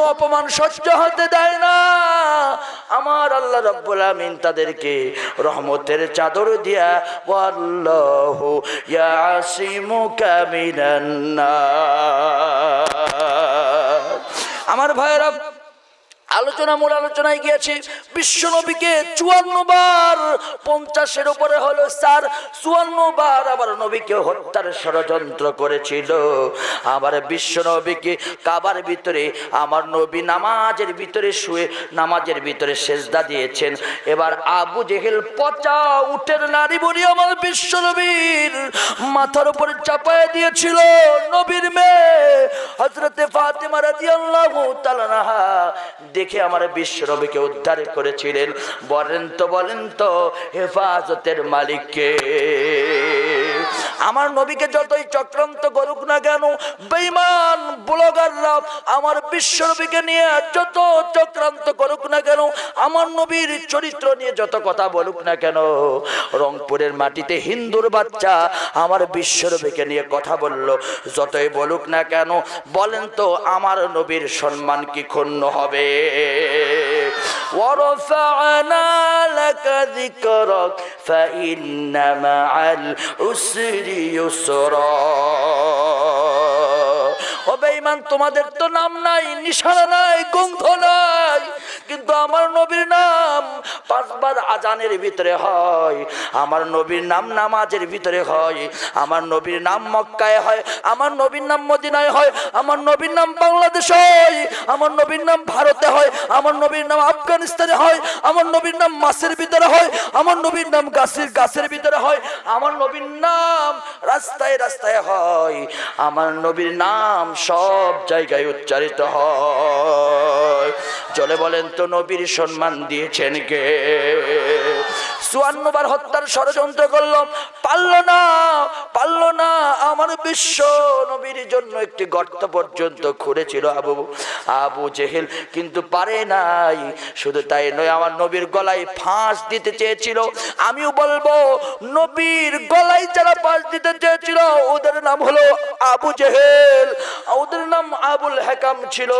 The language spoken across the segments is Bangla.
কোনো অপমান সহ্য হতে দেয় না। আমার আল্লাহ রাব্বুল আমিন তাদেরকে রহমতের চাদর দিয়া ওয়াল্লাহু ইয়াসিমুকা মিনান নাস। আমার ভাইরা, মূল আলোচনায় গিয়েছি বিশ্ব নবীকে 54 বার, 50-এর উপরে হলো স্যার 54 বার আবার নবীকে হত্যার ষড়যন্ত্র করেছিল। আবার বিশ্ব নবীকে কাবার ভিতরে আমার নবী নামাজের ভিতরে শুয়ে নামাজের ভিতরে সেজদা দিয়েছেন। এবার আবু জেহেল পচা উটের নারী বলি আমার বিশ্ব নবীর মাথার উপরে চাপায় দিয়েছিল নবীর মেয়ে হযরতে ফাতেমা রাদিয়াল্লাহু তাআলা আনহা দেখে আমার বিশ্ব নবীকে উদ্ধার করেছিলেন। বলেন তো হেফাজতের মালিক কে? আমার নবীকে যতই চক্রান্ত করুক না কেন, বেঈমান ব্লগাররা আমার বিশ্ব নবীকে নিয়ে যত চক্রান্ত করুক না কেন, আমার নবীর চরিত্র নিয়ে যত কথা বলুক না কেন, রংপুরের মাটিতে হিন্দুর বাচ্চা আমার বিশ্ব নবীকে নিয়ে কথা বলল, যতই বলুক না কেন, বলেন তো আমার নবীর সম্মান কি ক্ষুণ্ণ হবে? ওয়ারফা'না লাকা যিকরাক ফাইন্না মা'আল উসরি ইউসরা। ও বেঈমান, তোমাদের তো নাম নাই, নিশানা নাই, গন্ধ নাই, কিন্তু আমার নবীর নাম 5 বার আজানের ভিতরে হয়, আমার নবীর নাম নামাজের ভিতরে হয়, আমার নবীর নাম মক্কায় হয়, আমার নবীর নাম মদিনায় হয়, আমার নবীর নাম বাংলাদেশে হয়, আমার নবীর নাম ভারতে হয়, আমার নবীর নাম আফগানিস্তানে হয়, আমার নবীর নাম মাছের ভিতরে হয়, আমার নবীর নাম গাছের ভিতরে হয়, আমার নবীর নাম রাস্তায় রাস্তায় হয়, আমার নবীর নাম সব জায়গায় উচ্চারিত হয়। চলে বলেন তো নবীর সম্মান দিয়েছেন কে? 54 বার হত্যার ষড়যন্ত্র করলাম, পারল না। আমার বিশ্ব নবীর জন্য একটি গর্ত পর্যন্ত খুঁড়েছিল আবু জেহেল, কিন্তু পারে নাই। শুধু তাই নয়, আমার নবীর গলায় ফাঁস দিতে চেয়েছিল। আমিও বলবো, নবীর গলায় যারা ফাঁস দিতে চেয়েছিল ওদের নাম হলো আবু জেহেল, ওদের নাম আবুল হাকাম ছিল।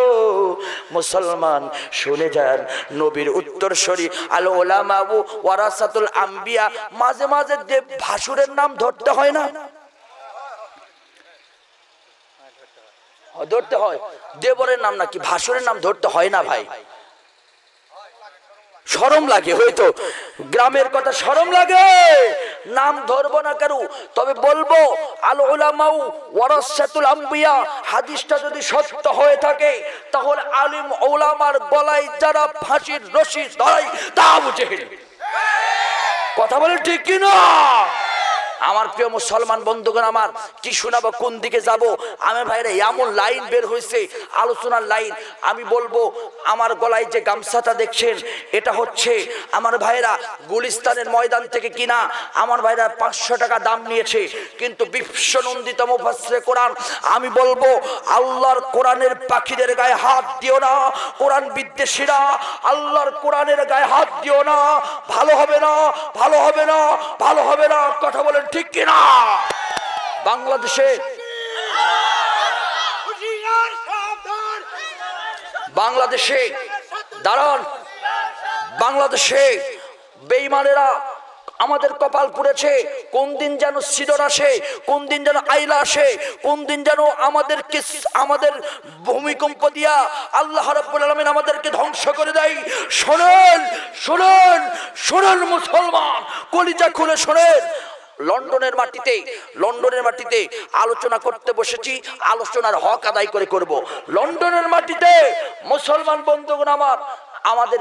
মুসলমান শুনে যান, নবীর উত্তরসূরি আল উলামা ওয়ারাসাতুল আম্বিয়া, মাঝে মাঝে দেব ভাসুরের নাম ধরতে হয় না? ধরতে হয়। দেবরের নাম নাকি ভাসুরের নাম ধরতে হয় না ভাই? শরম লাগে, হয়তো গ্রামের কথা শরম লাগে, নাম ধরবো না কেন, তবে বলবো আল উলামা ওয়ারাসাতুল আম্বিয়া হাদিসটা যদি সত্য হয়ে থাকে, তাহলে আলিম উলামার গলায় যারা ফাঁসির রশি ধরায় তা আবু জেহেল। কথা বলে ঠিক কি না? আমার প্রিয় মুসলমান বন্ধুগণ, আমার কি শোনাবো, কোন দিকে যাব? আমার ভাইরা এমন লাইন বের হয়েছে, আলোচনার লাইন। আমি বলবো, আমার গলায় যে গামছাটা দেখছেন, এটা হচ্ছে আমার ভাইরা গুলিস্তানের ময়দান থেকে কিনা। আমার ভাইরা 500 টাকা দাম নিয়েছে, কিন্তু বিশ্বনন্দিত মুফাসসিরে কোরআন, আমি বলবো আল্লাহর কোরআনের পাখিদের গায়ে হাত দিও না, কোরআন বিদ্বেষীরা আল্লাহর কোরআনের গায়ে হাত দিও না, ভালো হবে না, ভালো হবে না, ভালো হবে না। কথা বলেন ঠিক কিনা? বাংলাদেশে দাঁড়ান, বাংলাদেশে বেঈমানেরা আমাদের কপাল পুড়েছে। কোন দিন যেন সিডর আসে, কোন দিন যেন আইলা আসে, কোন দিন যেন আমাদের ভূমিকম্প দিয়া আল্লাহ রাব্বুল আলামিন আমাদেরকে ধ্বংস করে দেয়। শোনেন শোনেন শোনেন মুসলমান, কলিজা খুলে শোনেন। লন্ডনের মাটিতে আলোচনা করতে বসেছি, আলোচনার হক আদায় করব। লন্ডনের মাটিতে মুসলমান বন্ধুগণ আমার, আমাদের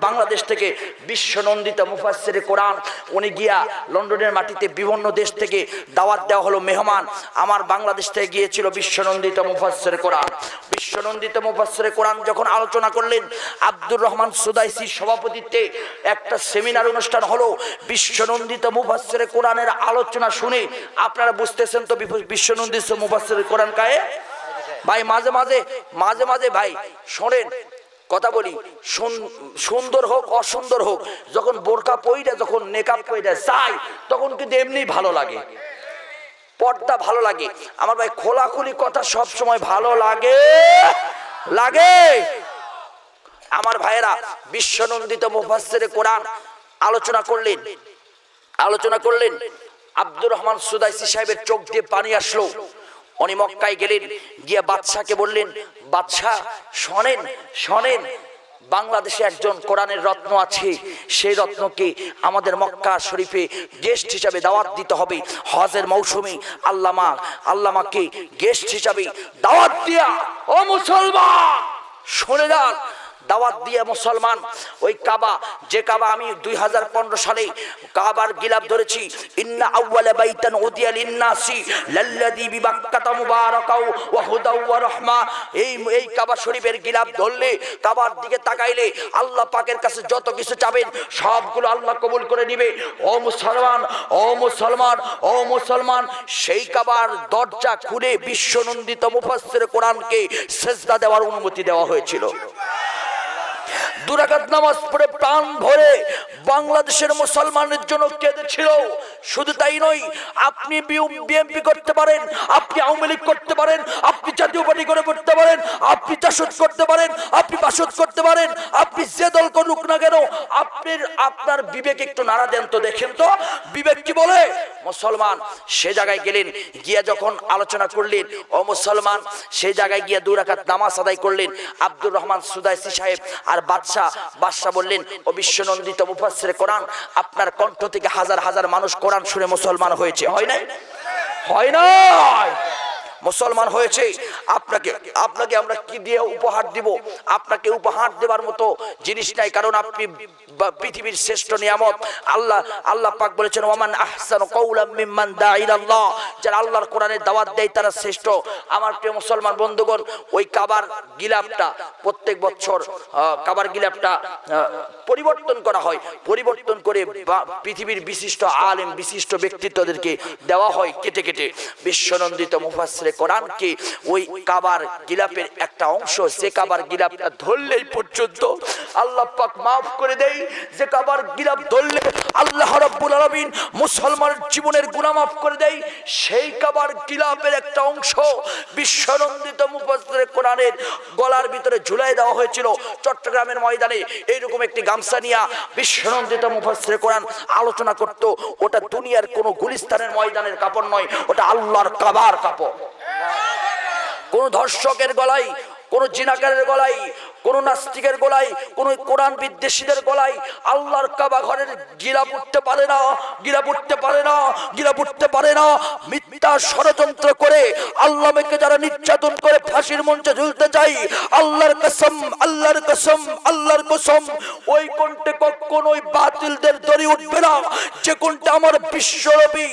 বাংলাদেশ থেকে বিশ্বনন্দিত মুফাসসিরে কোরআন, উনি গিয়া লন্ডনের মাটিতে বিভিন্ন দেশ থেকে দাওয়াত দেওয়া হলো, মেহমান আমার বাংলাদেশ থেকে গিয়েছিল বিশ্বনন্দিত মুফাসসিরে কোরআন যখন আলোচনা করলেন, আব্দুর রহমান সুদাইসির সভাপতিত্বে একটা সেমিনার অনুষ্ঠান হলো। বিশ্বনন্দিত মুফাসসিরে কোরআনের আলোচনা শুনে আপনারা বুঝতেছেন তো বিশ্বনন্দিত মুফাসসিরে কোরআন কায়ে ভাই। মাঝে মাঝে ভাই শোনেন, কথা বলি, সুন্দর হোক অসুন্দর হোক, যখন বোরকা পইরা, যখন নেকাব পইরা যায়, তখন কিন্তু এমনি ভালো লাগে, পর্দা ভালো লাগে আমার ভাই, খোলাখুলি কথা সব সময় ভালো লাগে লাগে আমার ভাইয়েরা। বিশ্বনন্দিত মুফাসসিরে কোরআন আলোচনা করলেন আব্দুর রহমান সুদাইসি সাহেবের চোখ দিয়ে পানি আসলো। উনি মক্কায় গেলেন, গিয়ে বাদশাকে বললেন, বাদশা শোনেন, বাংলাদেশে একজন কোরআনের রত্ন আছে, সেই রত্নকে আমাদের মক্কা শরীফে গেস্ট হিসাবে দাওয়াত দিতে হবে। হজের মৌসুমে আল্লামাকে গেস্ট হিসাবে দাওয়াত দিয়া, ও মুসলমান শুনে যান, দাওয়াত দিয়ে মুসলমান ওই কাবা, যে কাবা আমি 2015 সালে কাবার গিলাফ ধরেছি, ইন্না আউওয়ালা বাইতান উদিয়া লিন্নাসি লাল্লাযী বিবাক্কাতা মুবারাকাও ওয়া হুদাও ওয়া রাহমা। এই কাবা শরীফের গিলাফ ধরলে, কাবার দিকে তাকাইলে আল্লাহ পাকের কাছে যত কিছু চাবেন সবগুলো আল্লাহ কবুল করে নেবে। ও মুসলমান, সেই কাবার দরজা খুলে বিশ্বনন্দিত মুফাসসির কোরআনকে সিজদা দেওয়ার অনুমতি দেওয়া হয়েছিল। দুরাকাত নামাজ পড়ে প্রাণ ভরে বাংলাদেশের মুসলমানের জন্য কেঁদেছিল। শুধু তাই নয়, আপনি বিএনপি করতে পারেন, আপনি আওয়ামী লীগ করতে পারেন, আপনি জাতীয় পার্টি করে করতে পারেন, আপনি জাসদ করতে পারেন, আপনি বাসদ করতে পারেন, আপনি যে দল করুক না কেন, আপনার বিবেক একটু নাড়া দেন তো, দেখেন তো বিবেক কি বলে। মুসলমান সে জায়গায় গেলেন, গিয়া যখন আলোচনা করলেন, ও মুসলমান সেই জায়গায় গিয়া 2 রাকাত নামাজ আদায় করলেন। আব্দুর রহমান সুদাইসি সাহেব আর বাদশা বললেন, ও বিশ্বনন্দিত মুফাসসিরে কোরআন, আপনার কণ্ঠ থেকে হাজার হাজার মানুষ কোরআন শুনে মুসলমান হয়েছে, হয় নাই? মুসলমান হয়েছে। আপনাকে আমরা কি দিয়ে উপহার দিব? আপনাকে উপহার দেওয়ার মতো জিনিস নাই, কারণ আপনি পৃথিবীর শ্রেষ্ঠ নিয়ামত। আল্লাহ পাক বলেছেন, ওয়ামান আহসানু কাওলাম মিম্মান দাআ ইলাল্লাহ, যারা আল্লাহর কোরআনের দাওয়াত দেয় তারা শ্রেষ্ঠ। আমার প্রিয় মুসলমান বন্ধুগণ, ওই কাবার গিলাফটা প্রত্যেক বছর কাবার গিলাফটা পরিবর্তন করা হয়, পরিবর্তন করে পৃথিবীর বিশিষ্ট আলেম, বিশিষ্ট ব্যক্তিত্বদেরকে দেওয়া হয় কেটে কেটে। বিশ্বনন্দিত মুফাসসিরে কোরআনকে ওই কাবার গিলাফের একটা অংশ, সে কাবার গিলাফটা ধরলেই পর্যন্ত আল্লাহ পাক মাফ করে দেয়। যে কাবার গিলাফ ধরলে আল্লাহ রাব্বুল আলামিন মুসলমানের জীবনের গুনাহ মাফ করে দেয়, সেই কাবার গিলাফের একটা অংশ বিশ্বনন্দিত মুফাসসিরে কোরআনের গলার ভিতরে ঝুলাই দেওয়া হয়েছিল। চট্টগ্রামের ময়দানে এইরকম একটি গামছা নিয়ে বিশ্বনন্দিত মুফাসসিরে কোরআন আলোচনা করত। ওটা দুনিয়ার কোন গুলিস্তানের ময়দানের কাপড় নয়, ওটা আল্লাহর কাবার কাপড়। কোন ধর্ষকের গলায়, কোন জিনাকারের গলায়, কোন নাস্তিকের গলায়, কোন কোরআন বিদ্বেষীদের গলায় আল্লাহর কাবা ঘরের গিলাফ উঠতে পারে না। মিথ্যা ষড়যন্ত্র করে আল্লাহকে যারা নির্যাতন করে ফাঁসির মঞ্চে ঝুলতে চাই, আল্লাহর কসম ওই কোণে কখনোই বাতিলদের দড়ি উঠবে না। যে কোণটা আমার বিশ্বনবী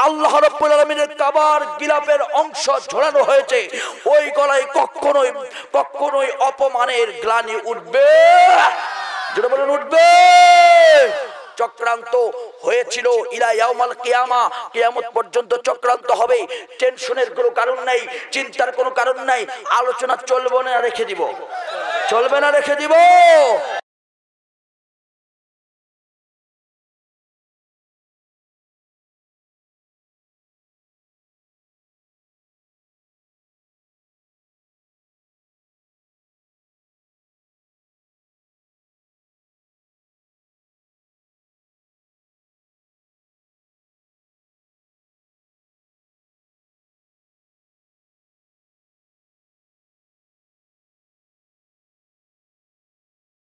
আল্লাহ রাব্বুল আলামিনের কাবার গিলাফের অংশ ঝোলানো হয়েছে, ওই গলায় কখনোই অপমানের গ্লানি উঠবে, যেটা বলেন উঠবে। চক্রান্ত হয়েছিল ইলা ইয়াউমাল কিয়ামা, কিয়ামত পর্যন্ত চক্রান্ত হবে। টেনশনের কোনো কারণ নাই, চিন্তার কোনো কারণ নাই। আলোচনা চলবে না রেখে দিব?